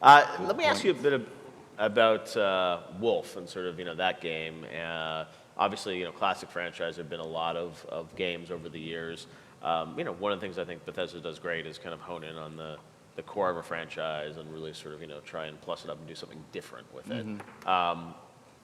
Let me ask you a bit about Wolf and sort of that game. Obviously, classic franchise. There've been a lot of games over the years. One of the things I think Bethesda does great is kind of hone in on the core of a franchise and really sort of try and plus it up and do something different with it.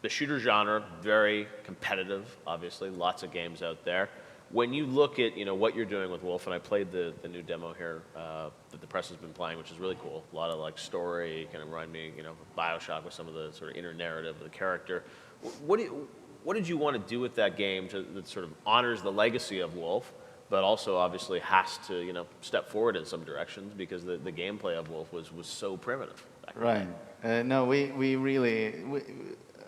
The shooter genre, very competitive, obviously, lots of games out there. When you look at what you're doing with Wolf, and I played the new demo here that the press has been playing, which is really cool. A lot of like story, kind of remind me, of BioShock with some of the sort of inner narrative of the character. What did you want to do with that game that sort of honors the legacy of Wolf, but also obviously has to step forward in some directions because the gameplay of Wolf was so primitive back then. Right. No, we really,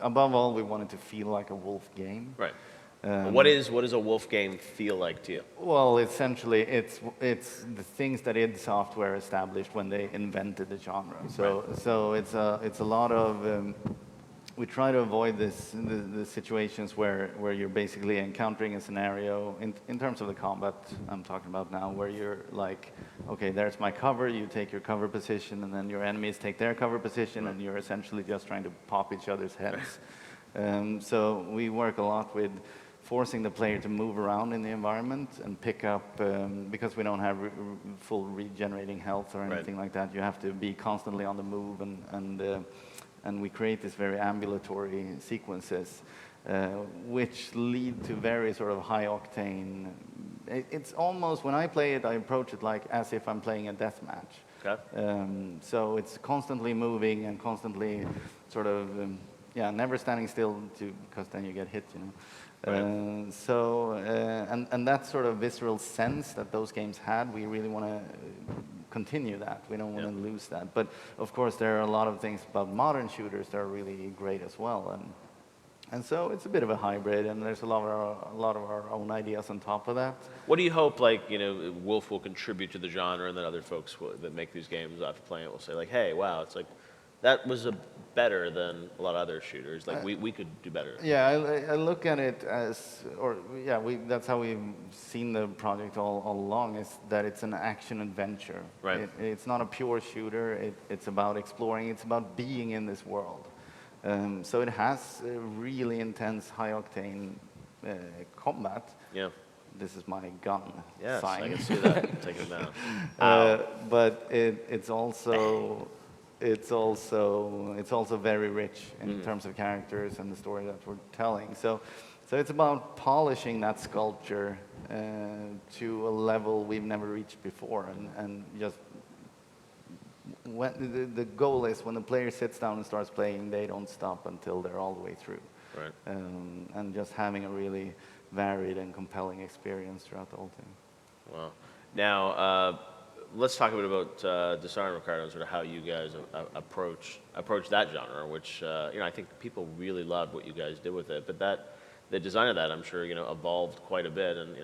above all, we wanted to feel like a Wolf game. Right. What does a Wolf game feel like to you? Well, essentially, it's the things that id Software established when they invented the genre. So it's a lot of we try to avoid the situations where you're basically encountering a scenario in terms of the combat I'm talking about now, where you're like, okay, there's my cover, you take your cover position, and then your enemies take their cover position, and you're essentially just trying to pop each other's heads. So we work a lot with forcing the player to move around in the environment and pick up, because we don't have full regenerating health or anything like that, you have to be constantly on the move, and we create these very ambulatory sequences, which lead to very sort of high octane. It's almost, when I play it, I approach it like as if I'm playing a deathmatch. Okay. So it's constantly moving and constantly sort of, never standing still because then you get hit, Right. And that sort of visceral sense that those games had, we really want to continue that. We don't want to lose that. But of course, there are a lot of things about modern shooters that are really great as well. And so it's a bit of a hybrid, and there's a lot of our own ideas on top of that. What do you hope, Wolf will contribute to the genre, and then other folks that make these games after playing it will say, like, hey, wow, it's like, that was better than a lot of other shooters. Like, we could do better. Yeah, I look at it as, that's how we've seen the project all along, is that it's an action adventure. Right. It's not a pure shooter. It's about exploring. It's about being in this world. So it has a really intense, high-octane combat. Yeah. This is my gun Yes, sign. I can see that. Take it down. But it's also very rich in terms of characters and the story that we're telling. So it's about polishing that sculpture to a level we've never reached before, and just when the goal is when the player sits down and starts playing, they don't stop until they're all the way through. Right. And just having a really varied and compelling experience throughout the whole thing. Wow. Now, let's talk a bit about Disarm, Ricardo, and sort of how you guys approach that genre, which I think people really loved what you guys did with it. But the design of that, I'm sure, evolved quite a bit, and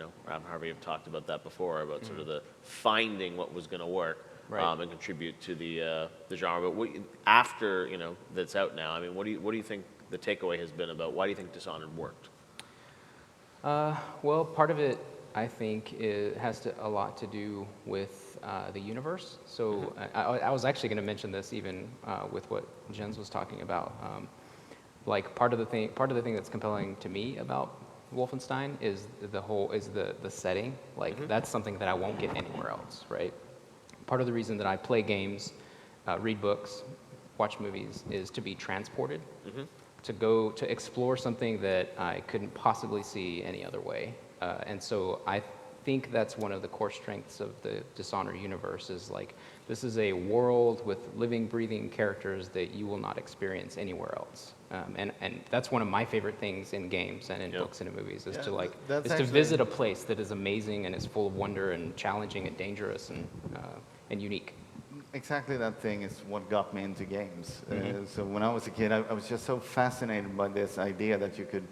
Harvey have talked about that before, about sort of the finding what was going to work. Right. And contribute to the genre. But after that's out now, I mean, what do you think the takeaway has been about? Why do you think Dishonored worked? Well, part of it, I think, has a lot to do with the universe. So I was actually going to mention this even with what Jens was talking about. Like part of the thing that's compelling to me about Wolfenstein is the setting. Like that's something that I won't get anywhere else, right? Part of the reason that I play games, read books, watch movies is to be transported, to explore something that I couldn't possibly see any other way. And so I think that's one of the core strengths of the Dishonored universe, is like, this is a world with living, breathing characters that you will not experience anywhere else. And that's one of my favorite things in games and in books and in movies, is to visit a place that is amazing and is full of wonder and challenging and dangerous and unique. Exactly, that thing is what got me into games. So when I was a kid, I was just so fascinated by this idea that you could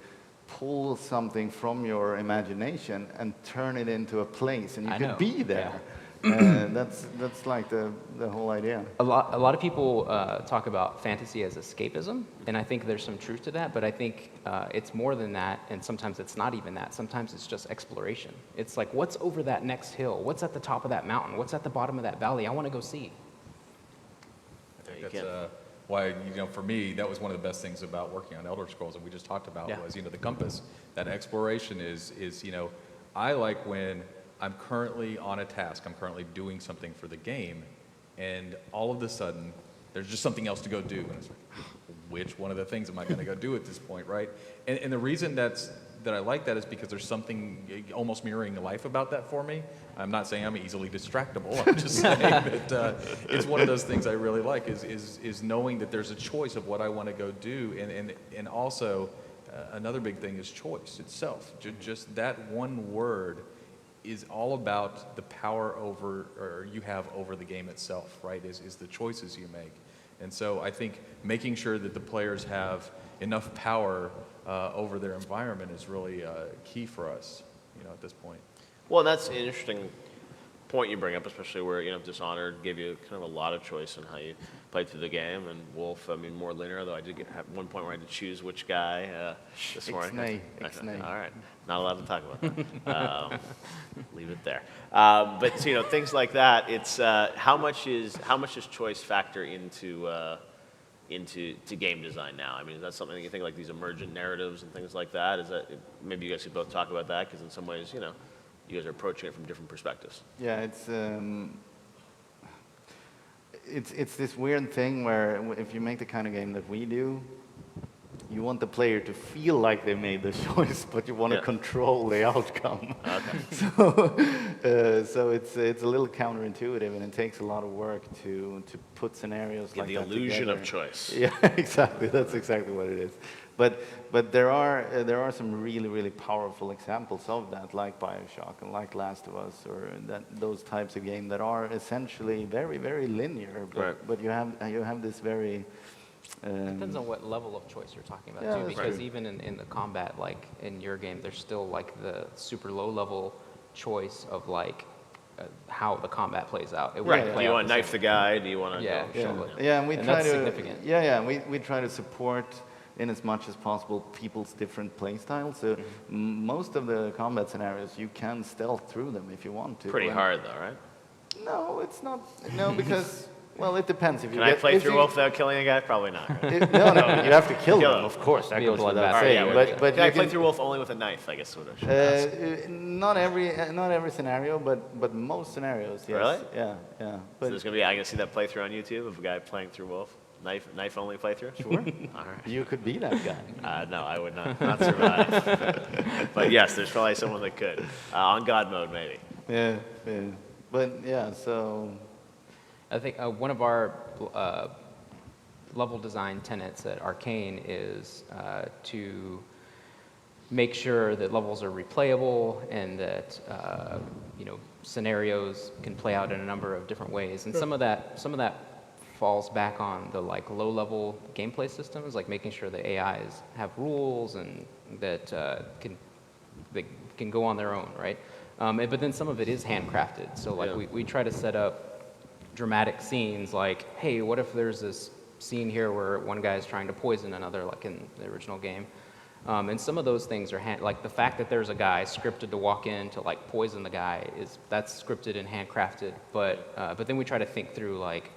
pull something from your imagination and turn it into a place, and you could be there. That's like the whole idea. A lot of people talk about fantasy as escapism, and I think there's some truth to that, but I think it's more than that, and sometimes it's not even that. Sometimes it's just exploration. It's like, what's over that next hill? What's at the top of that mountain? What's at the bottom of that valley? I want to go see. that's can't. why, for me, that was one of the best things about working on Elder Scrolls, and we just talked about was, the compass. That exploration is, I like when I'm currently on a task, I'm currently doing something for the game, and all of a sudden, there's just something else to go do. And it's like, which one of the things am I going to go do at this point, right? And the reason that I like that is because there's something almost mirroring life about that for me. I'm not saying I'm easily distractible. I'm just saying that it's one of those things I really like is knowing that there's a choice of what I want to go do. And also, another big thing is choice itself. Just that one word is all about the power you have over the game itself, right? Is the choices you make. And so I think making sure that the players have enough power over their environment is really key for us, at this point. Well, that's an interesting point you bring up, especially where Dishonored gave you kind of a lot of choice in how you played through the game, and Wolf, more linear. Though I did have one point where I had to choose which guy this morning. Ixnay. All right, not allowed to talk about that. Leave it there. But things like that. It's how much does choice factor into game design now? Is that something that you think, like these emergent narratives and things like that? Is that maybe you guys could both talk about that, because in some ways, you guys are approaching it from different perspectives. Yeah, it's this weird thing where if you make the kind of game that we do, you want the player to feel like they made the choice, but you want to control the outcome. Okay. So it's a little counterintuitive, and it takes a lot of work to put scenarios like the that illusion together. of choice. Yeah, exactly. That's exactly what it is. But there are some really powerful examples of that, like BioShock and like Last of Us, or those types of games that are essentially very linear. But you have this very Depends on what level of choice you're talking about, Yeah, too, that's because true. even in the combat, like in your game, there's still like the super low level choice of like how the combat plays out. It wouldn't Right. Do play you out want to the knife same. the guy? Do you want to? Yeah, Yeah, totally. yeah, and we And try that's to significant. we try to support in as much as possible people's different play styles. So most of the combat scenarios you can stealth through them if you want to. Pretty And- hard though, right? No, it's not. No, because well, it depends. If you Can I get, play if through you- Wolf without killing a guy? Probably not. Right? No, you have to kill Kill them, them. of course. That Be a goes without bloodbath. saying. All right, But can I you play can, through Wolf only with a knife? I guess what I should ask. not every scenario, but most scenarios. Yes. Really? Yeah. So But there's gonna be. I can see that playthrough on YouTube of a guy playing through Wolf. Knife only playthrough. sure, All right. you could be that guy. No, I would not survive. But yes, there's probably someone that could. On God mode, maybe. Yeah. But yeah, so I think one of our level design tenets at Arcane is to make sure that levels are replayable and that scenarios can play out in a number of different ways. And some of that falls back on the like low-level gameplay systems, like making sure the AIs have rules and that they can go on their own, right? But then some of it is handcrafted. So like we try to set up dramatic scenes like, hey, what if there's this scene here where one guy is trying to poison another, like in the original game. And some of those things are like the fact that there's a guy scripted to walk in to like poison the guy that's scripted and handcrafted. But then we try to think through like,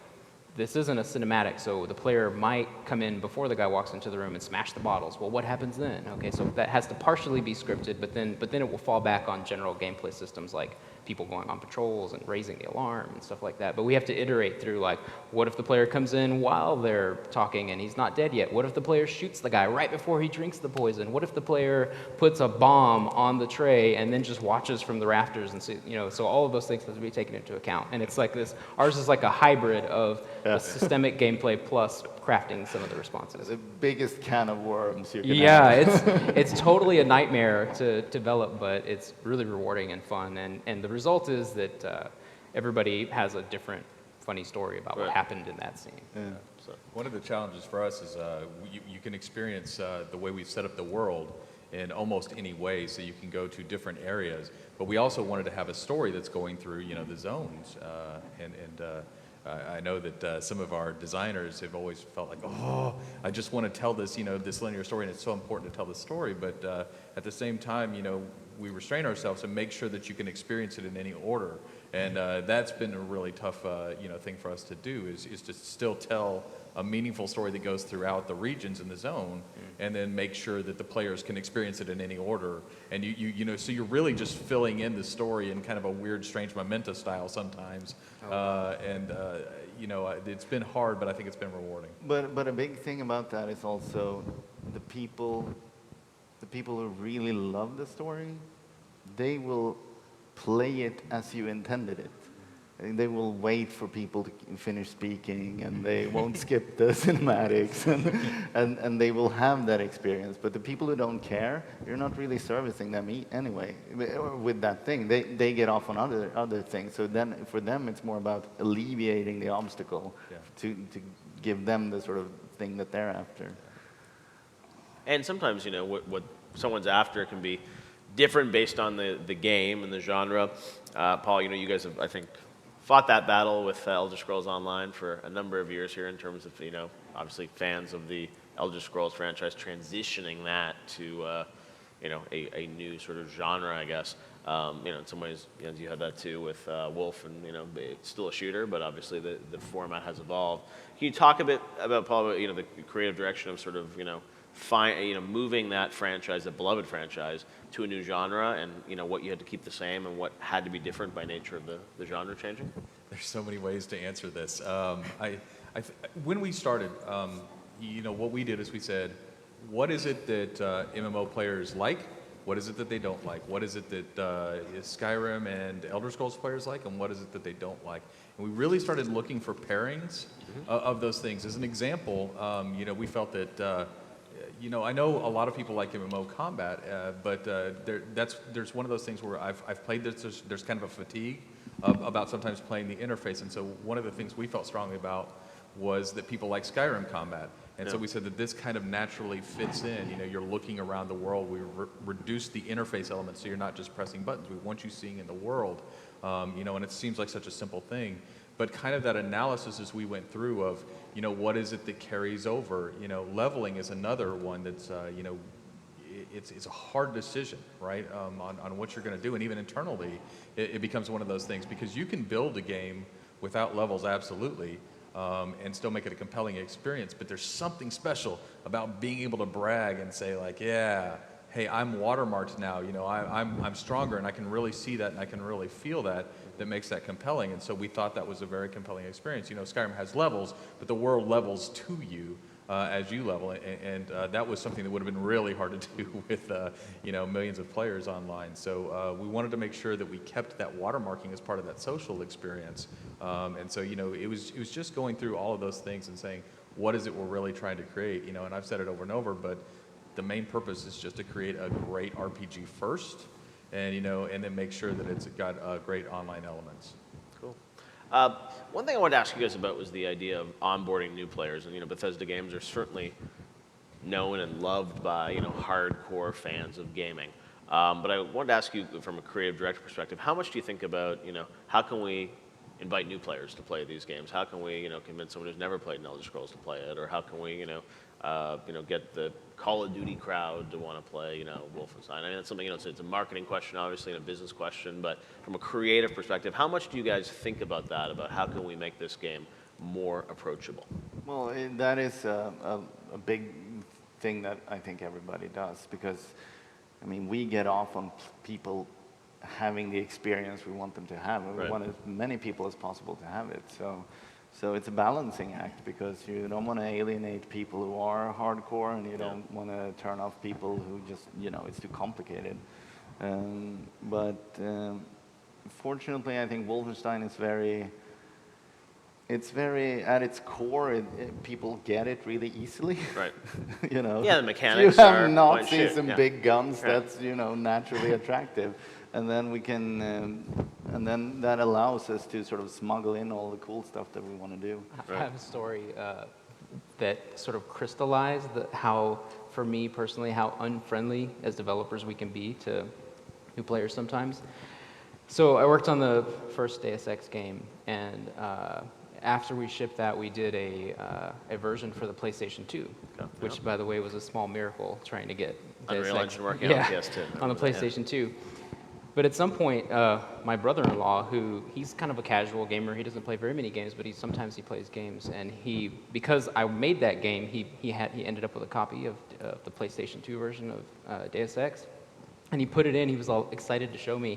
this isn't a cinematic, so the player might come in before the guy walks into the room and smash the bottles. Well, what happens then? Okay, so that has to partially be scripted, but then it will fall back on general gameplay systems like people going on patrols and raising the alarm and stuff like that. But we have to iterate through like, what if the player comes in while they're talking and he's not dead yet? What if the player shoots the guy right before he drinks the poison? What if the player puts a bomb on the tray and then just watches from the rafters and see, so all of those things have to be taken into account. And it's like this, ours is like a hybrid of the systemic gameplay plus crafting some of the responses. the biggest can of worms you can Yeah, have. it's totally a nightmare to develop, but it's really rewarding and fun. And the result is that everybody has a different funny story about what happened in that scene. Yeah. So, One of the challenges for us is you can experience the way we've set up the world in almost any way, so you can go to different areas. But we also wanted to have a story that's going through, the zones. I know that some of our designers have always felt like, oh, I just want to tell this, this linear story, and it's so important to tell the story. But at the same time, we restrain ourselves and make sure that you can experience it in any order. And that's been a really tough, thing for us to do is to still tell a meaningful story that goes throughout the regions in the zone, and then make sure that the players can experience it in any order. And you know, so you're really just filling in the story in kind of a weird, strange Memento style sometimes. You know, it's been hard, but I think it's been rewarding. But a big thing about that is also the people who really love the story, they will play it as you intended it. And they will wait for people to finish speaking, and they won't skip the cinematics, and they will have that experience. But the people who don't care, you're not really servicing them anyway with that thing. They get off on other things. So then for them, it's more about alleviating the obstacle to give them the sort of thing that they're after. And sometimes, you know, what someone's after can be different based on the game and the genre. Paul, you know, you guys have, I think, fought that battle with Elder Scrolls Online for a number of years here in terms of, you know, obviously fans of the Elder Scrolls franchise transitioning that to, you know, a new sort of genre, I guess. You know, in some ways, you know, you had that too with Wolf, and, you know, it's still a shooter, but obviously the format has evolved. Can you talk a bit about, Paul, about, you know, the creative direction of sort of, you know, moving that franchise, the beloved franchise, to a new genre, and, you know, what you had to keep the same and what had to be different by nature of the genre changing? There's so many ways to answer this. When we started, you know, what we did is we said, what is it that MMO players like? What is it that they don't like? What is it that Skyrim and Elder Scrolls players like? And what is it that they don't like? And we really started looking for pairings of those things. As an example, you know, we felt that you know, I know a lot of people like MMO combat, but there's one of those things where I've played this. There's kind of a fatigue about sometimes playing the interface, and so one of the things we felt strongly about was that people like Skyrim combat, and so we said that this kind of naturally fits in. You know, you're looking around the world. We reduced the interface elements, so you're not just pressing buttons. We want you seeing in the world. You know, and it seems like such a simple thing. But kind of that analysis as we went through of, you know, what is it that carries over? You know, leveling is another one that's, you know, it's a hard decision, right, on what you're going to do. And even internally, it becomes one of those things, because you can build a game without levels, absolutely, and still make it a compelling experience. But there's something special about being able to brag and say, like, yeah, hey, I'm watermarked now, you know, I'm stronger, and I can really see that, and I can really feel that makes that compelling. And so we thought that was a very compelling experience. You know, Skyrim has levels, but the world levels to you as you level, and that was something that would have been really hard to do with, you know, millions of players online. So we wanted to make sure that we kept that watermarking as part of that social experience. And so, you know, it was just going through all of those things and saying, what is it we're really trying to create? You know, and I've said it over and over, but the main purpose is just to create a great RPG first, and, you know, and then make sure that it's got great online elements. Cool. One thing I wanted to ask you guys about was the idea of onboarding new players. And, you know, Bethesda games are certainly known and loved by, you know, hardcore fans of gaming. But I wanted to ask you from a creative director perspective, how much do you think about, you know, how can we invite new players to play these games? How can we, you know, convince someone who's never played an Elder Scrolls to play it? Or how can we, you know, get the Call of Duty crowd to want to play, you know, Wolfenstein? I mean, that's something, you know, it's a marketing question, obviously, and a business question, but from a creative perspective, how much do you guys think about that, about how can we make this game more approachable? Well, that is a big thing that I think everybody does, because, I mean, we get off on people having the experience we want them to have. We want as many people as possible to have it. So it's a balancing act, because you don't want to alienate people who are hardcore, and you don't want to turn off people who just, you know, it's too complicated. But fortunately, I think Wolfenstein is very, at its core, people get it really easily. Right. You know. Yeah, the mechanics you are have point Nazis shoot, and big guns. That's, you know, naturally attractive. And then we can, and then that allows us to sort of smuggle in all the cool stuff that we want to do. I have a story that sort of crystallized how, for me personally, how unfriendly as developers we can be to new players sometimes. So I worked on the first Deus Ex game, and after we shipped that, we did a version for the PlayStation 2, which, by the way, was a small miracle trying to get Deus Unreal Ex Engine working on PS2. on the PlayStation 2. But at some point, my brother-in-law, who he's kind of a casual gamer, he doesn't play very many games, but sometimes he plays games. And because I made that game, he ended up with a copy of the PlayStation 2 version of Deus Ex, and he put it in. He was all excited to show me.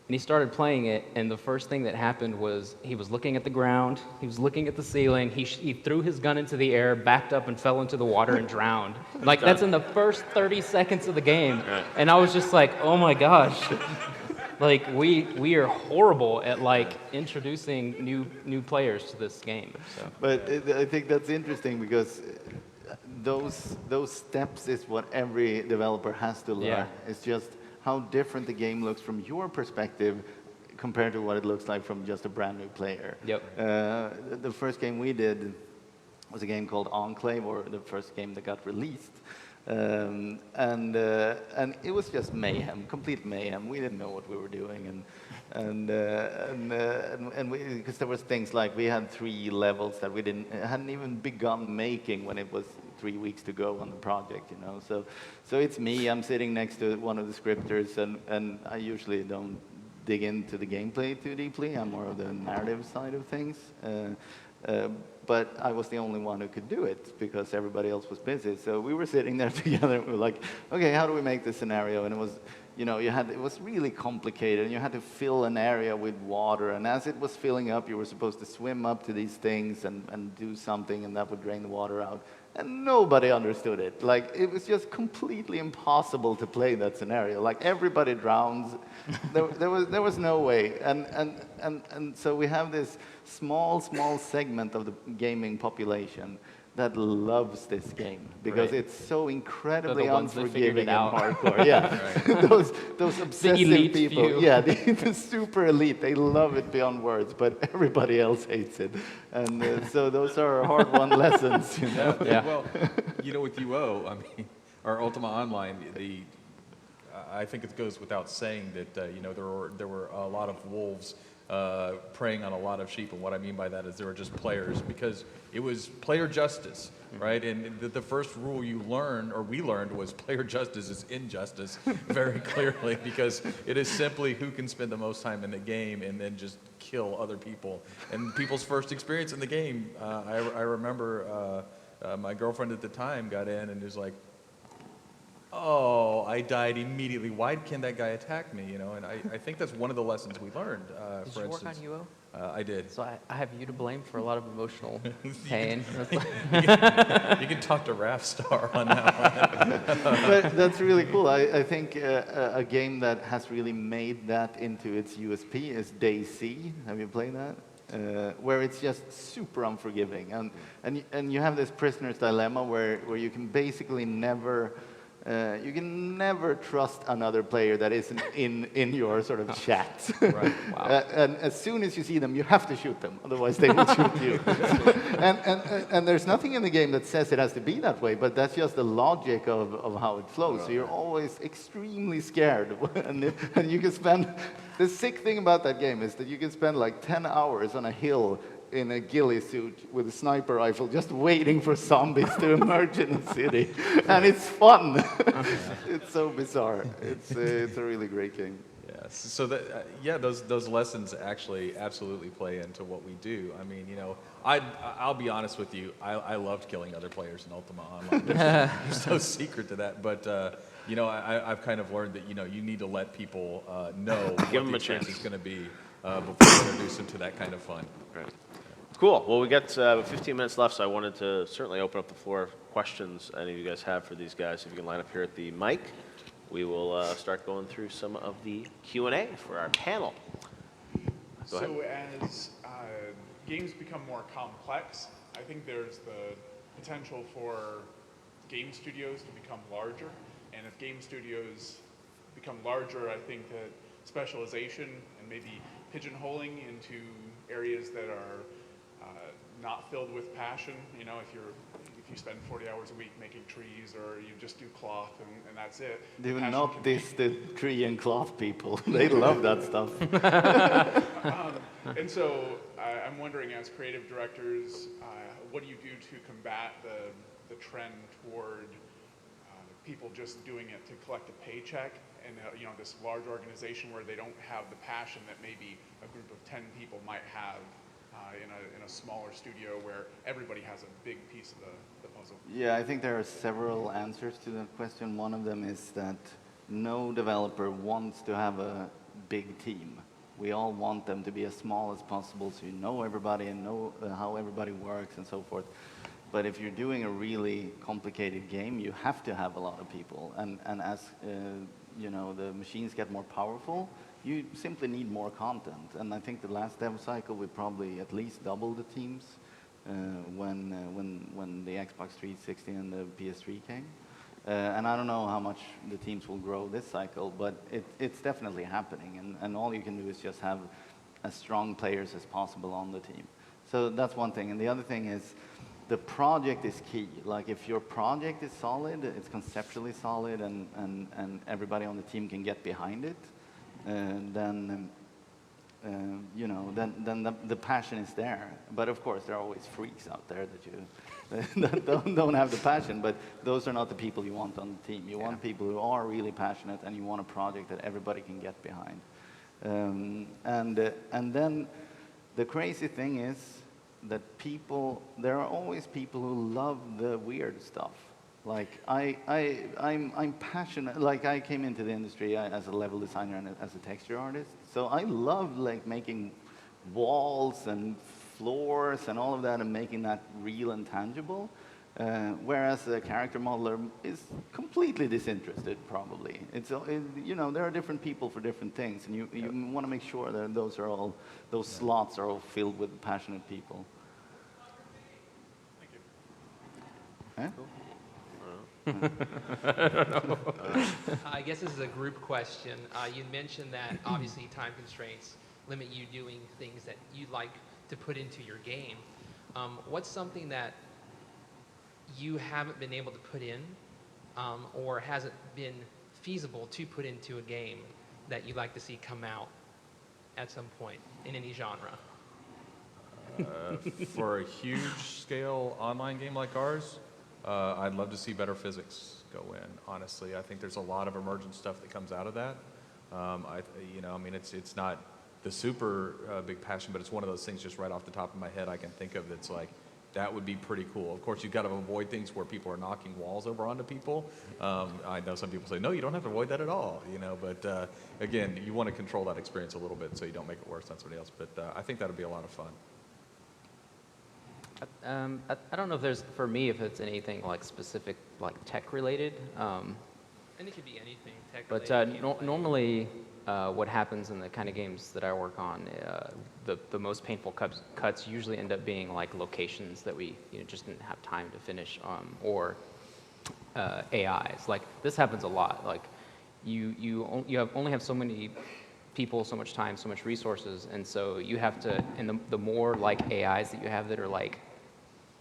And he started playing it, and the first thing that happened was he was looking at the ground, he was looking at the ceiling, he threw his gun into the air, backed up, and fell into the water and drowned. Like, that's in the first 30 seconds of the game. Right. And I was just like, oh my gosh. Like, we are horrible at, like, introducing new players to this game. So. But I think that's interesting because those steps is what every developer has to learn. Yeah. It's just how different the game looks from your perspective compared to what it looks like from just a brand new player. Yep. The first game we did was a game called Enclave, or the first game that got released. And it was just mayhem, complete mayhem. We didn't know what we were doing, because there was things like we had 3 levels that we hadn't even begun making when it was 3 weeks to go on the project, you know. So it's me. I'm sitting next to one of the scripters, and I usually don't dig into the gameplay too deeply. I'm more of the narrative side of things. But I was the only one who could do it because everybody else was busy. So we were sitting there together and we were like, okay, how do we make this scenario? And it was, you know, it was really complicated, and you had to fill an area with water. And as it was filling up, you were supposed to swim up to these things and do something, and that would drain the water out. And nobody understood it. Like, it was just completely impossible to play that scenario. Like, everybody drowns. There was no way. And so we have this small segment of the gaming population that loves this game because Right. it's so incredibly They're the ones that figured unforgiving it and out. hardcore. Yeah, those obsessive elite people. few. Yeah, the super elite. They love it beyond words, but everybody else hates it. And so those are hard-won lessons, you know. Yeah. Well, you know, with UO, I mean, or Ultima Online, I think it goes without saying that you know, there were a lot of wolves preying on a lot of sheep, and what I mean by that is there were just players, because it was player justice, right? And the first rule you learn, or we learned, was player justice is injustice, very clearly, because it is simply who can spend the most time in the game and then just kill other people. And people's first experience in the game, I remember my girlfriend at the time got in and was like, oh, I died immediately. Why can't that guy attack me? You know, and I think that's one of the lessons we learned. Did for you work on instance, UO? I did. So I have you to blame for a lot of emotional pain. You can talk to Rafstar on that one. But that's really cool. I think a game that has really made that into its USP is DayZ. Have you played that? Where it's just super unforgiving, and you have this prisoner's dilemma where you can basically never. You can never trust another player that isn't in your sort of chat. Right. Wow. And as soon as you see them, you have to shoot them, otherwise they will shoot you. and there's nothing in the game that says it has to be that way, but that's just the logic of how it flows. So you're always extremely scared, and you can spend. The sick thing about that game is that you can spend like 10 hours on a hill in a ghillie suit with a sniper rifle just waiting for zombies to emerge in the city. And it's fun. It's so bizarre. It's a really great game. Yes. So that yeah, those lessons actually absolutely play into what we do. I mean, you know, I'll be honest with you. I loved killing other players in Ultima Online. There's no secret to that. But you know, I've kind of learned that, you know, you need to let people know what them the a chance. experience is going to be before you introduce them to that kind of fun. Right. Cool. Well, we got 15 minutes left, so I wanted to certainly open up the floor for questions any of you guys have for these guys. If you can line up here at the mic, we will start going through some of the Q&A for our panel. Go ahead. So as games become more complex, I think there's the potential for game studios to become larger. And if game studios become larger, I think that specialization and maybe pigeonholing into areas that are not filled with passion. You know, if you spend 40 hours a week making trees, or you just do cloth and that's it. Do passion not can be- diss the tree and cloth people. They love that stuff. And so I'm wondering, as creative directors, what do you do to combat the trend toward people just doing it to collect a paycheck in a, this large organization where they don't have the passion that maybe a group of 10 people might have in a smaller studio where everybody has a big piece of the puzzle? Yeah, I think there are several answers to that question. One of them is that no developer wants to have a big team. We all want them to be as small as possible so you know everybody and know how everybody works and so forth. But if you're doing a really complicated game, you have to have a lot of people. And as the machines get more powerful, you simply need more content. And I think the last dev cycle, we probably at least doubled the teams when the Xbox 360 and the PS3 came. And I don't know how much the teams will grow this cycle, but it's definitely happening. And all you can do is just have as strong players as possible on the team. So that's one thing. And the other thing is, the project is key. Like if your project is solid, it's conceptually solid, and everybody on the team can get behind it, then the passion is there. But of course, there are always freaks out there that don't have the passion. But those are not the people you want on the team. You want people who are really passionate, and you want a project that everybody can get behind. And then the crazy thing is that there are always people who love the weird stuff. Like I'm passionate. Like I came into the industry as a level designer and as a texture artist. So I love like making walls and floors and all of that and making that real and tangible. Whereas the character modeler is completely disinterested, probably. There are different people for different things, and you want to make sure that those slots are all filled with passionate people. Thank you. I guess this is a group question. You mentioned that obviously time constraints limit you doing things that you'd like to put into your game. What's something that you haven't been able to put in or hasn't been feasible to put into a game that you'd like to see come out at some point in any genre? For a huge scale online game like ours, I'd love to see better physics go in, honestly. I think there's a lot of emergent stuff that comes out of that. It's not the super big passion, but it's one of those things just right off the top of my head I can think of that's like, that would be pretty cool. Of course, you've got to avoid things where people are knocking walls over onto people. I know some people say, no, you don't have to avoid that at all, but again, you want to control that experience a little bit so you don't make it worse on somebody else. But I think that would be a lot of fun. I don't know if there's, for me, if it's anything like specific, like tech related. And it could be anything tech But related. normally, what happens in the kind of games that I work on, the most painful cuts usually end up being like locations that we just didn't have time to finish, or AIs. Like this happens a lot. Like you only have so many people, so much time, so much resources, and so you have to. And the more like AIs that you have that are like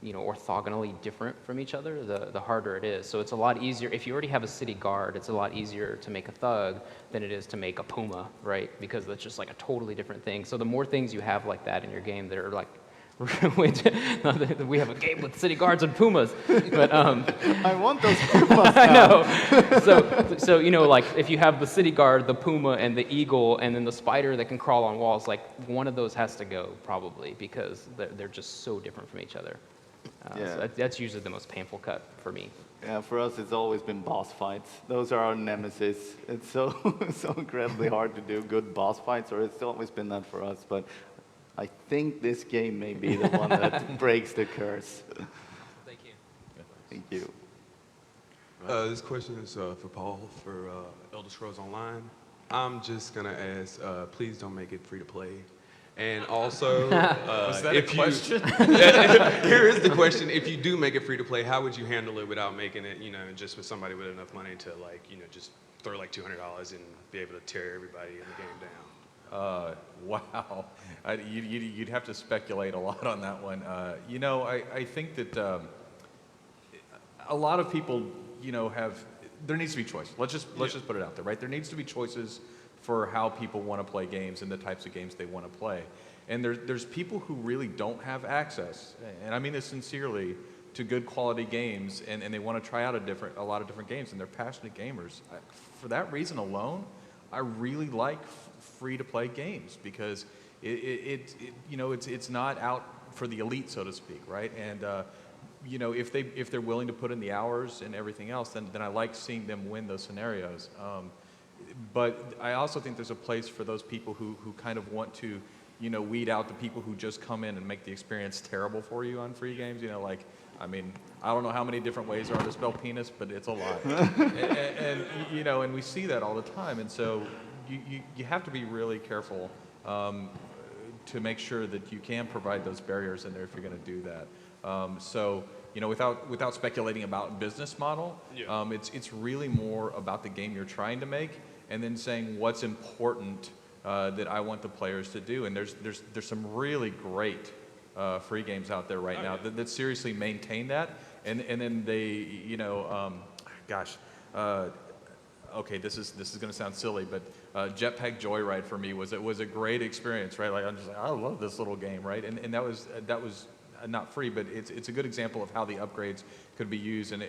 orthogonally different from each other, the harder it is. So it's a lot easier, if you already have a city guard, it's a lot easier to make a thug than it is to make a puma, right? Because that's just like a totally different thing. So the more things you have like that in your game that are like, we have a game with city guards and pumas, but I want those pumas I now. know. So like if you have the city guard, the puma, and the eagle, and then the spider that can crawl on walls, like one of those has to go probably because they're just so different from each other. So that's usually the most painful cut for me. Yeah, for us, it's always been boss fights. Those are our nemesis. It's so incredibly hard to do good boss fights, or it's always been that for us. But I think this game may be the one that breaks the curse. Thank you. Thank you. This question is for Paul for Elder Scrolls Online. I'm just gonna ask, please don't make it free to play. And also, Was that a question? Here is the question: if you do make it free to play, how would you handle it without making it, just with somebody with enough money to just throw like $200 and be able to tear everybody in the game down? Wow. You'd have to speculate a lot on that one. I think that a lot of people, there needs to be choice. Let's just put it out there, right? There needs to be choices for how people want to play games and the types of games they want to play. And there's people who really don't have access, and I mean this sincerely, to good quality games, and they want to try out a lot of different games, and they're passionate gamers. For that reason alone, I really like free-to-play games because it's not out for the elite, so to speak, right? And if they're willing to put in the hours and everything else, then I like seeing them win those scenarios. But I also think there's a place for those people who kind of want to, weed out the people who just come in and make the experience terrible for you on free games. I don't know how many different ways there are to spell penis, but it's a lot. and we see that all the time. And so you have to be really careful to make sure that you can provide those barriers in there if you're going to do that. Without speculating about business model, it's really more about the game you're trying to make, and then saying what's important that I want the players to do. And there's some really great free games out there right now that seriously maintain that, and then they, okay, this is going to sound silly, but Jetpack Joyride for me was a great experience, right? Like I'm just like, I love this little game, right? And that was not free, but it's a good example of how the upgrades could be used in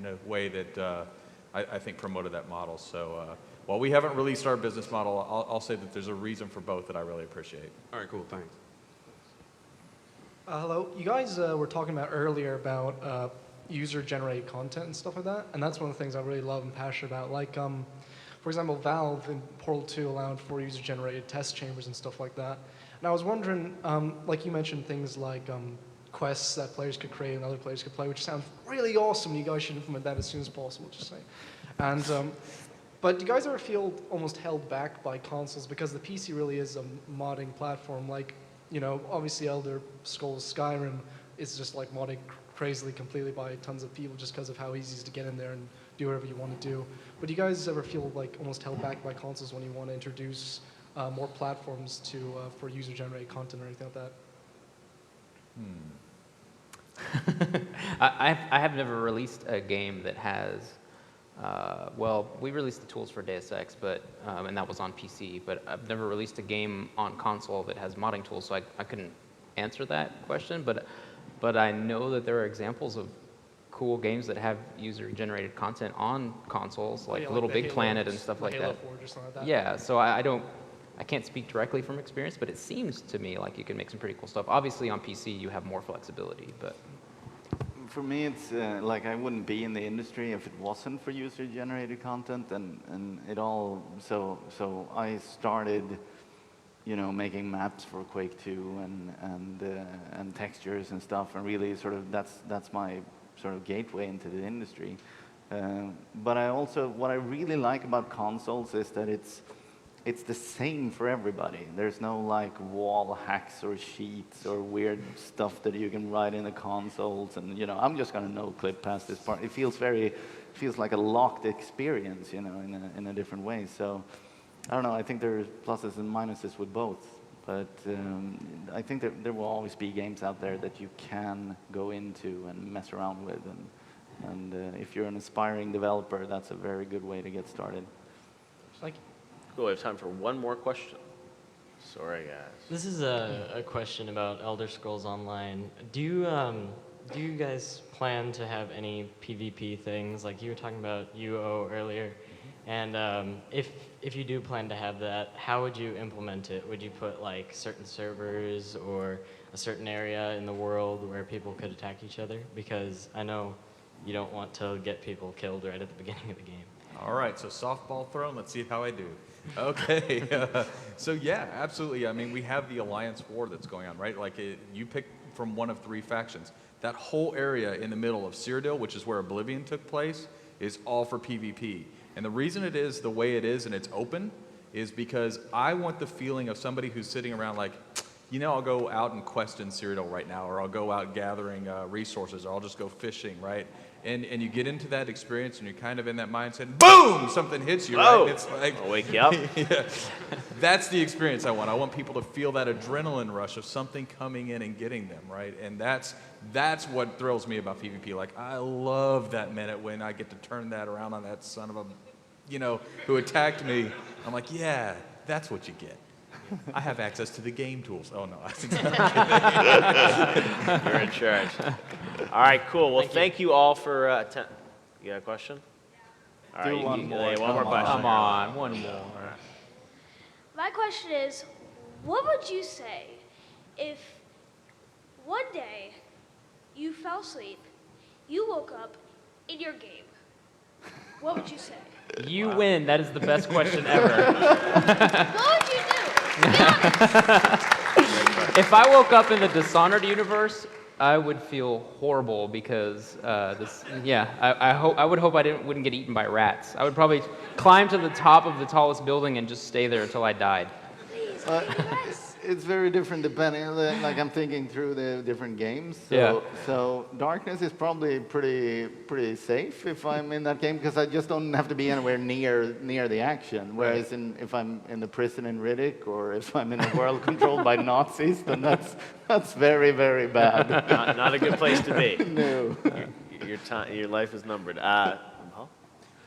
a way that I think promoted that model. So while we haven't released our business model, I'll say that there's a reason for both that I really appreciate. All right, cool, thanks. Hello. You guys were talking about earlier about user-generated content and stuff like that, and that's one of the things I really love and passionate about. Like, for example, Valve in Portal 2 allowed for user-generated test chambers and stuff like that. And I was wondering, like you mentioned things like quests that players could create and other players could play, which sounds really awesome. You guys should implement that as soon as possible, just saying. And but do you guys ever feel almost held back by consoles because the PC really is a modding platform? Like, obviously Elder Scrolls Skyrim is just like modded crazily completely by tons of people just because of how easy it is to get in there and do whatever you want to do. But do you guys ever feel like almost held back by consoles when you want to introduce more platforms for user-generated content or anything like that? I have never released a game that has, we released the tools for Deus Ex, and that was on PC, but I've never released a game on console that has modding tools, so I couldn't answer that question, but I know that there are examples of cool games that have user-generated content on consoles, like Little Big Planet and stuff like that. Halo Forge or something like that. Yeah, so I can't speak directly from experience, but it seems to me like you can make some pretty cool stuff. Obviously, on PC, you have more flexibility, but... For me, it's like I wouldn't be in the industry if it wasn't for user-generated content, and it all. So I started, making maps for Quake 2 and textures and stuff, and really sort of that's my sort of gateway into the industry. But what I really like about consoles is that it's the same for everybody. There's no like wall hacks or sheets or weird stuff that you can write in the consoles, and I'm just gonna no-clip past this part. It feels like a locked experience, in a different way. So I don't know. I think there's pluses and minuses with both, but I think there will always be games out there that you can go into and mess around with, and if you're an aspiring developer, that's a very good way to get started. Thank you. Cool, we have time for one more question. Sorry, guys. This is a question about Elder Scrolls Online. Do you guys plan to have any PvP things like you were talking about UO earlier? And if you do plan to have that, how would you implement it? Would you put like certain servers or a certain area in the world where people could attack each other? Because I know you don't want to get people killed right at the beginning of the game. All right, so softball thrown. Let's see how I do. Okay, so yeah, absolutely. I mean, we have the Alliance War that's going on, right? Like you pick from one of 3 factions. That whole area in the middle of Cyrodiil, which is where Oblivion took place, is all for PvP. And the reason it is the way it is and it's open is because I want the feeling of somebody who's sitting around like, I'll go out and quest in Cyrodiil right now, or I'll go out gathering resources, or I'll just go fishing, right? And you get into that experience, and you're kind of in that mindset. Boom! Something hits you, right? And it's like, I'll wake you up. Yeah. That's the experience I want. I want people to feel that adrenaline rush of something coming in and getting them, right? And that's what thrills me about PvP. Like, I love that minute when I get to turn that around on that son of a, who attacked me. I'm like, yeah, that's what you get. I have access to the game tools. Oh, no. You're in charge. All right, cool. Well, thank you all for attending. You got a question? All Do right, one more. one more question. Come on, one more. My question is, what would you say if one day you fell asleep, you woke up in your game? What would you say? You win. That is the best question ever. What would you do? Be honest. If I woke up in the Dishonored universe, I would feel horrible because I would hope I wouldn't get eaten by rats. I would probably climb to the top of the tallest building and just stay there until I died. Please, yes. It's very different depending, like I'm thinking through the different games. So, Yeah. so Darkness is probably pretty safe if I'm in that game because I just don't have to be anywhere near the action. Whereas if I'm in the prison in Riddick or if I'm in a world controlled by Nazis, then that's very, very bad. Not a good place to be. No. Your life is numbered.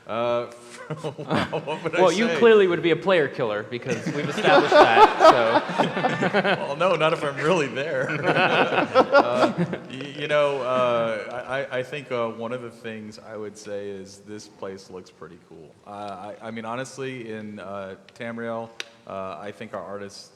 Wow, what would I Well, say? you clearly would be a player killer because we've established that. So. Well, no, not if I'm really there. I think one of the things I would say is this place looks pretty cool. I mean, honestly, in Tamriel, I think our artists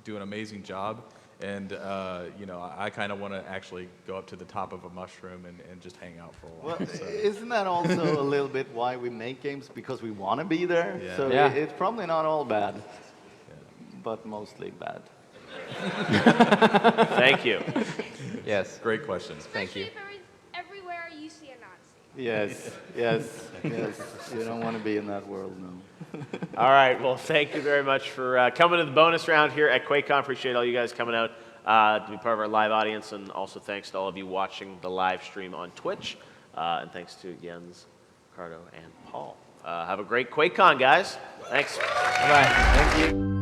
do an amazing job. And, I kind of want to actually go up to the top of a mushroom and just hang out for a while. Well, So, isn't that also a little bit why we make games? Because we want to be there. Yeah. So Yeah. it's probably not all bad, but mostly bad. Thank you. Yes. great questions. Thank you. Especially if everywhere you see a Nazi. Yes, yes. You don't want to be in that world, no. All right. Well, thank you very much for coming to the bonus round here at QuakeCon. Appreciate all you guys coming out to be part of our live audience, and also thanks to all of you watching the live stream on Twitch. And thanks to Jens, Ricardo, and Paul. Have a great QuakeCon, guys. Thanks. Bye. Thank you.